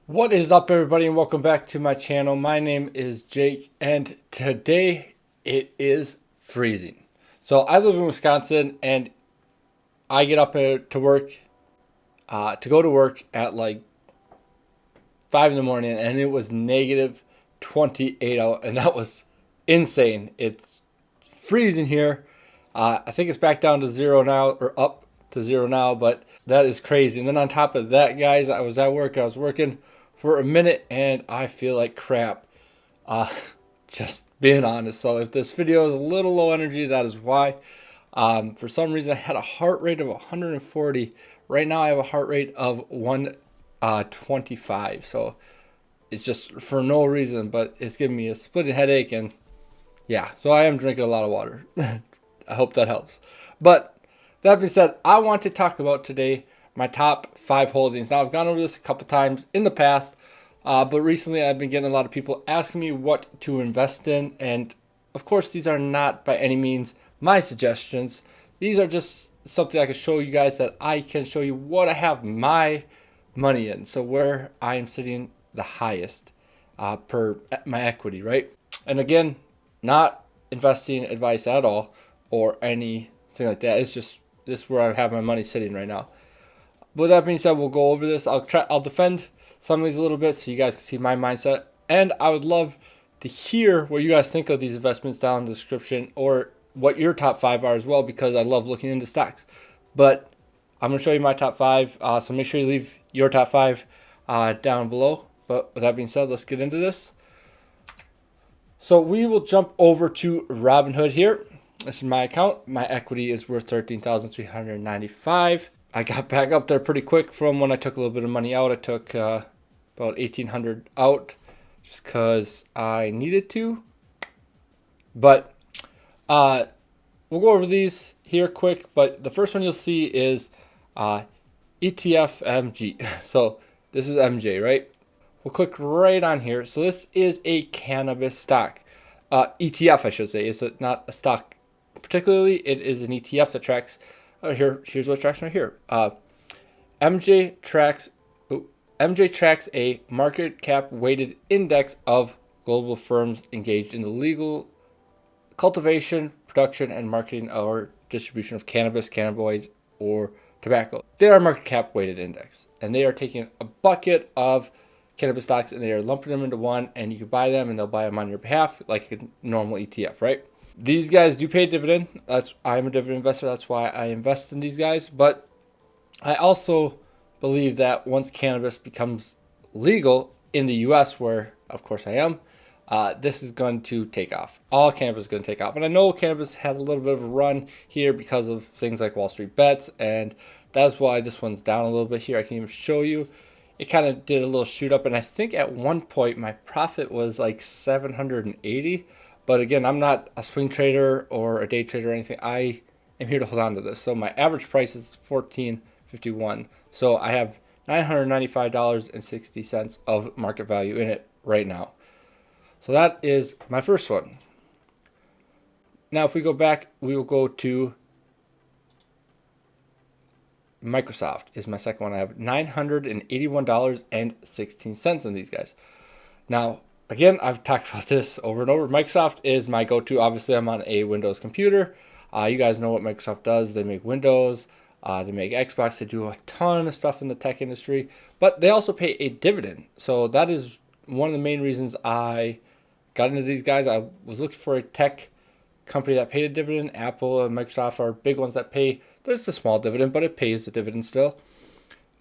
What is up, everybody, and welcome back to my channel. My name is Jake, and today it is freezing. So I live in Wisconsin, and I get up to work, to go to work at like 5 in the morning, and it was negative 28 out, and that was insane. It's freezing here. I think it's back down to zero now, or up to zero now, but that is crazy. And then on top of that, guys, I was at work. I was working for a minute, and I feel like crap. Uh, just being honest. So if this video is a little low energy, that is why. For some reason, I had a heart rate of 140. Right now, I have a heart rate of 125. So it's just for no reason, but it's giving me a splitting headache, and yeah. So I am drinking a lot of water. I hope that helps. But that being said, I want to talk about today my top 5 holdings. Now, I've gone over this a couple times in the past, but recently I've been getting a lot of people asking me what to invest in. And of course, these are not by any means my suggestions. These are just something I can show you guys, that I can show you what I have my money in. So where I am sitting the highest per my equity, right? And again, not investing advice at all or anything like that. It's just this is where I have my money sitting right now. With that being said, we'll go over this. I'll defend some of these a little bit so you guys can see my mindset. And I would love to hear what you guys think of these investments down in the description, or what your top 5 are as well, because I love looking into stocks. But I'm going to show you my top 5. So make sure you leave your top 5 down below. But with that being said, let's get into this. So we will jump over to Robinhood here. This is my account. My equity is worth $13,395. I got back up there pretty quick from when I took a little bit of money out. I took about $1,800 out just because I needed to. But we'll go over these here quick. But the first one you'll see is ETF MG. So this is MJ, right? We'll click right on here. So this is a cannabis stock. ETF, I should say. It's not a stock particularly. It is an ETF that tracks. Here's what tracks right here. MJ tracks a market cap weighted index of global firms engaged in the legal cultivation, production, and marketing or distribution of cannabis, cannabinoids, or tobacco. They are a market cap weighted index, and they are taking a bucket of cannabis stocks and they are lumping them into one, and you can buy them and they'll buy them on your behalf like a normal ETF, right? These guys do pay a dividend. I'm a dividend investor. That's why I invest in these guys. But I also believe that once cannabis becomes legal in the U.S., where of course I am, this is going to take off. All cannabis is going to take off. And I know cannabis had a little bit of a run here because of things like Wall Street bets, and that's why this one's down a little bit here. I can even show you. It kind of did a little shoot up, and I think at one point my profit was like 780. But again, I'm not a swing trader or a day trader or anything. I am here to hold on to this. So my average price is $14.51. So I have $995.60 of market value in it right now. So that is my first one. Now, if we go back, we will go to Microsoft is my second one. I have $981.16 in these guys. Now, again, I've talked about this over and over. Microsoft is my go-to. Obviously, I'm on a Windows computer. You guys know what Microsoft does. They make Windows. They make Xbox. They do a ton of stuff in the tech industry. But they also pay a dividend. So that is one of the main reasons I got into these guys. I was looking for a tech company that paid a dividend. Apple and Microsoft are big ones that pay. There's a small dividend, but it pays a dividend still.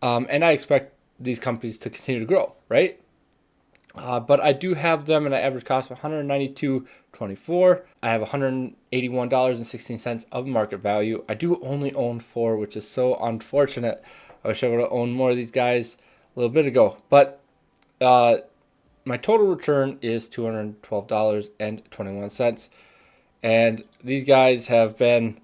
And I expect these companies to continue to grow, right? But I do have them at an average cost of $192.24. I have $181.16 of market value. I do only own 4, which is so unfortunate. I wish I would have owned more of these guys a little bit ago. But my total return is $212.21. And these guys have been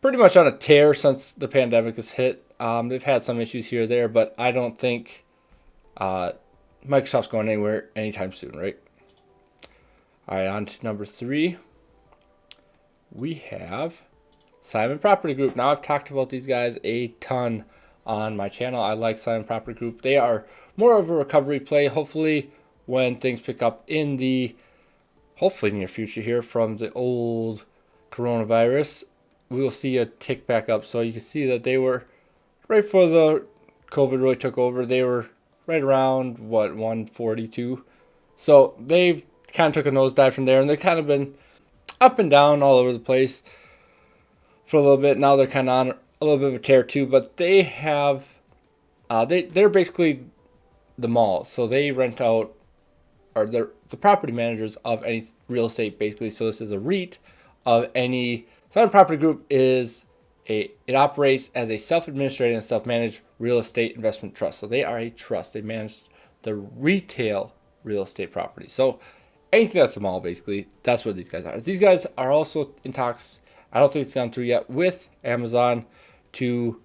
pretty much on a tear since the pandemic has hit. They've had some issues here or there, but I don't think Microsoft's going anywhere anytime soon, right? All right, on to number 3. We have Simon Property Group. Now, I've talked about these guys a ton on my channel. I like Silent Property Group. They are more of a recovery play. Hopefully, when things pick up in the hopefully near future here from the old coronavirus, we will see a tick back up. So you can see that they were right before the COVID really took over. They were right around 142. So they've kind of took a nosedive from there, and they've kind of been up and down all over the place for a little bit. Now they're kind of on a little bit of a tear too, but they have they're basically the malls. So they rent out, or they're the property managers of any real estate basically. So this is a REIT of any. Silent Property Group it operates as a self-administrated and self-managed real estate investment trust. So they are a trust. They manage the retail real estate property. So anything that's a mall, basically, that's what these guys are. These guys are also in talks. I don't think it's gone through yet with Amazon to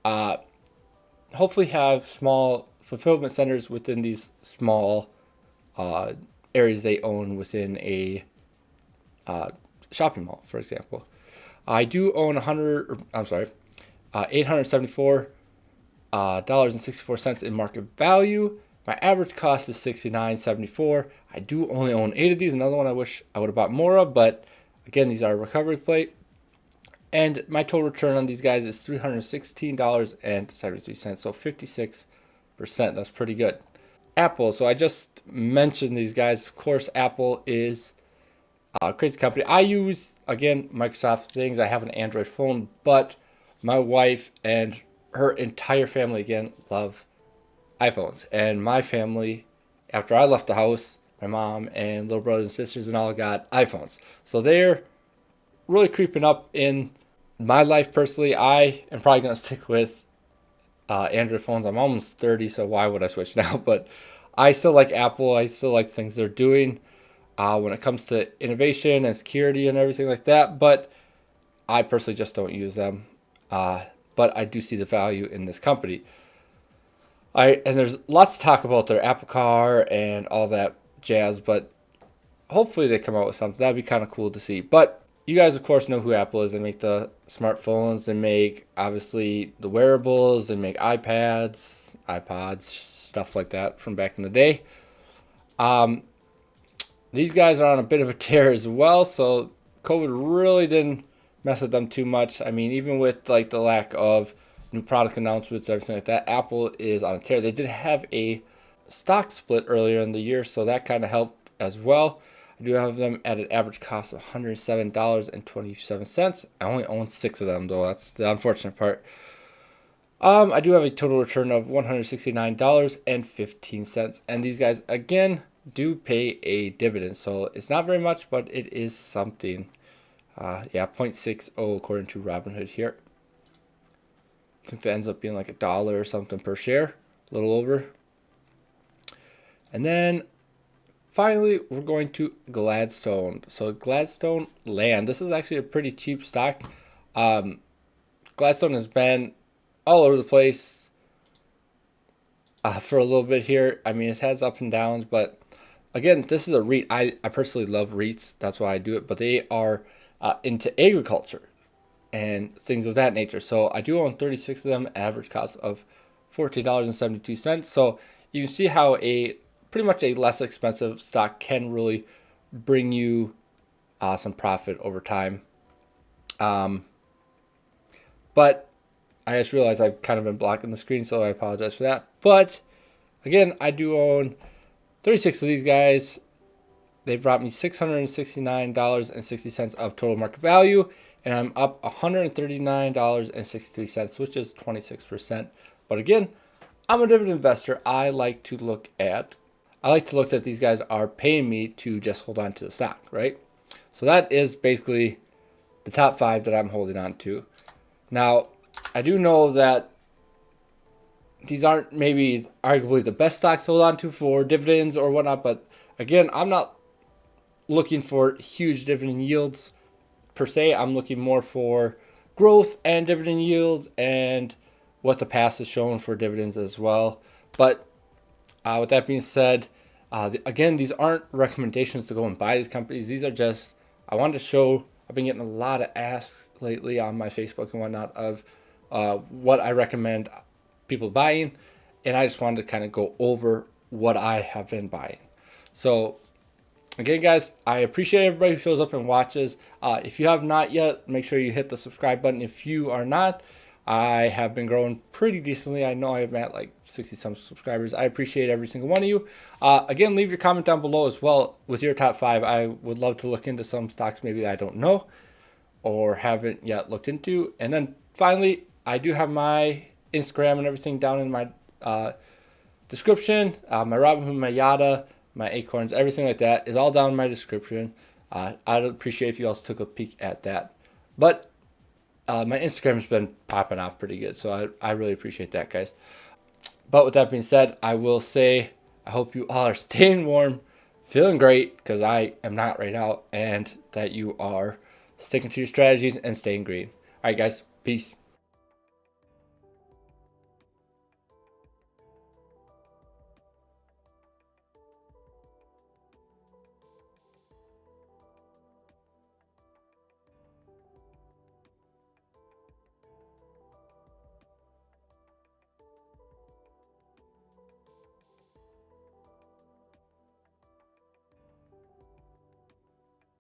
hopefully have small fulfillment centers within these small areas they own within a shopping mall, for example. I do own $874.64 in market value. My average cost is $69.74. I do only own 8 of these. Another one I wish I would have bought more of, but again, these are a recovery play. And my total return on these guys is $316.73, so 56%. That's pretty good. Apple. So I just mentioned these guys. Of course, Apple is a crazy company. I use, again, Microsoft things. I have an Android phone, but my wife and her entire family, again, love iPhones. And my family, after I left the house, my mom and little brothers and sisters and all got iPhones. So they're really creeping up in my life personally. I am probably going to stick with Android phones. I'm almost 30, so why would I switch now? But I still like Apple. I still like things they're doing when it comes to innovation and security and everything like that. But I personally just don't use them. But I do see the value in this company. And there's lots to talk about their Apple Car and all that jazz, but hopefully they come out with something. That'd be kind of cool to see. But you guys, of course, know who Apple is. They make the smartphones. They make, obviously, the wearables. They make iPads, iPods, stuff like that from back in the day. These guys are on a bit of a tear as well, so COVID really didn't mess with them too much. I mean, even with like the lack of new product announcements, everything like that, Apple is on a tear. They did have a stock split earlier in the year, so that kind of helped as well. I do have them at an average cost of $107.27. I only own 6 of them, though. That's the unfortunate part. I do have a total return of $169.15. And these guys, again, do pay a dividend. So it's not very much, but it is something. 0.60 according to Robinhood here. I think that ends up being like $1 or something per share. A little over. And then finally, we're going to Gladstone. So Gladstone Land. This is actually a pretty cheap stock. Gladstone has been all over the place for a little bit here. I mean, it has ups and downs, but again, this is a REIT. I personally love REITs. That's why I do it. But they are into agriculture and things of that nature. So I do own 36 of them. Average cost of $14.72. So you can see how pretty much a less expensive stock can really bring you some profit over time. But I just realized I've kind of been blocking the screen, so I apologize for that. But again, I do own 36 of these guys. They've brought me $669.60 of total market value, and I'm up $139.63, which is 26%. But again, I'm a dividend investor. I like to look at that these guys are paying me to just hold on to the stock, right? So that is basically the top 5 that I'm holding on to. Now, I do know that these aren't maybe arguably the best stocks to hold on to for dividends or whatnot, but again, I'm not looking for huge dividend yields per se. I'm looking more for growth and dividend yields and what the past has shown for dividends as well. But with that being said, again, these aren't recommendations to go and buy these companies. These are just, I wanted to show, I've been getting a lot of asks lately on my Facebook and whatnot of what I recommend people buying, and I just wanted to kind of go over what I have been buying. So again, guys, I appreciate everybody who shows up and watches. If you have not yet, make sure you hit the subscribe button. If you are not, I have been growing pretty decently. I know I'm at like 60 some subscribers. I appreciate every single one of you. Again, leave your comment down below as well with your top 5. I would love to look into some stocks maybe that I don't know or haven't yet looked into. And then finally, I do have my Instagram and everything down in my description. My Robinhood, my Yada, my Acorns, everything like that is all down in my description. I'd appreciate if you also took a peek at that. But my Instagram's been popping off pretty good, so I really appreciate that, guys. But with that being said, I will say I hope you all are staying warm, feeling great, because I am not right now, and that you are sticking to your strategies and staying green. All right, guys, peace.